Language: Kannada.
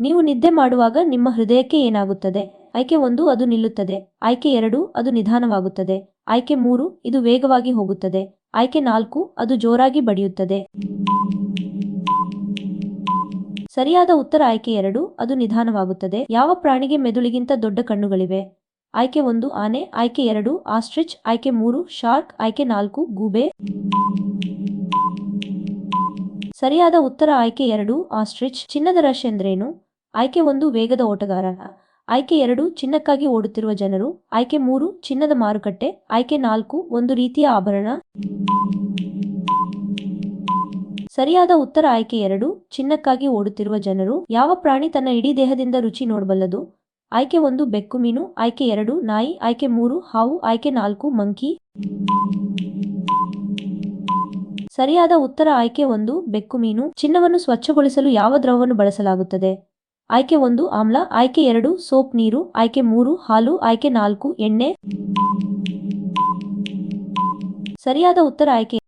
ನೀವು ನಿದ್ದೆ ಮಾಡುವಾಗ ನಿಮ್ಮ ಹೃದಯಕ್ಕೆ ಏನಾಗುತ್ತದೆ? ಆಯ್ಕೆ 1 ಅದು ನಿಲ್ಲುತ್ತದೆ. ಆಯ್ಕೆ 2 ಅದು ನಿಧಾನವಾಗುತ್ತದೆ. ಆಯ್ಕೆ 3 ಇದು ವೇಗವಾಗಿ ಹೋಗುತ್ತದೆ. ಆಯ್ಕೆ 4 ಅದು ಜೋರಾಗಿ ಬಡಿಯುತ್ತದೆ. ಸರಿಯಾದ ಉತ್ತರ ಆಯ್ಕೆ 2 ಅದು ನಿಧಾನವಾಗುತ್ತದೆ. ಯಾವ ಪ್ರಾಣಿಗೆ ಮೆದುಳಿಗಿಂತ ದೊಡ್ಡ ಕಣ್ಣುಗಳಿವೆ? ಆಯ್ಕೆ 1 ಆನೆ, ಆಯ್ಕೆ 2 ಆಸ್ಟ್ರಿಚ್, ಆಯ್ಕೆ 3 ಶಾರ್ಕ್, ಆಯ್ಕೆ 4 ಗೂಬೆ. ಸರಿಯಾದ ಉತ್ತರ ಆಯ್ಕೆ 2 ಆಸ್ಟ್ರಿಚ್. ಚಿನ್ನದ ರಶ್ ಎಂದರೇನು? ಆಯ್ಕೆ 1 ವೇಗದ ಓಟಗಾರ, ಆಯ್ಕೆ 2 ಚಿನ್ನಕ್ಕಾಗಿ ಓಡುತ್ತಿರುವ ಜನರು, ಆಯ್ಕೆ 3 ಚಿನ್ನದ ಮಾರುಕಟ್ಟೆ, ಆಯ್ಕೆ 4 ಒಂದು ರೀತಿಯ ಆಭರಣ. ಸರಿಯಾದ ಉತ್ತರ ಆಯ್ಕೆ 2 ಚಿನ್ನಕ್ಕಾಗಿ ಓಡುತ್ತಿರುವ ಜನರು. ಯಾವ ಪ್ರಾಣಿ ತನ್ನ ಇಡೀ ದೇಹದಿಂದ ರುಚಿ ನೋಡಬಲ್ಲದು? ಆಯ್ಕೆ 1 ಬೆಕ್ಕು ಮೀನು, ಆಯ್ಕೆ 2 ನಾಯಿ, ಆಯ್ಕೆ 3 ಹಾವು, ಆಯ್ಕೆ 4 ಮಂಕಿ. ಸರಿಯಾದ ಉತ್ತರ ಆಯ್ಕೆ 1 ಬೆಕ್ಕು ಮೀನು. ಚಿನ್ನವನ್ನು ಸ್ವಚ್ಛಗೊಳಿಸಲು ಯಾವ ದ್ರವವನ್ನು ಬಳಸಲಾಗುತ್ತದೆ? ಆಯ್ಕೆ 1 ಆಮ್ಲ, ಆಯ್ಕೆ 2 ಸೋಪ್ ನೀರು, ಆಯ್ಕೆ 3 ಹಾಲು, ಆಯ್ಕೆ 4 ಎಣ್ಣೆ. ಸರಿಯಾದ ಉತ್ತರ ಆಯ್ಕೆ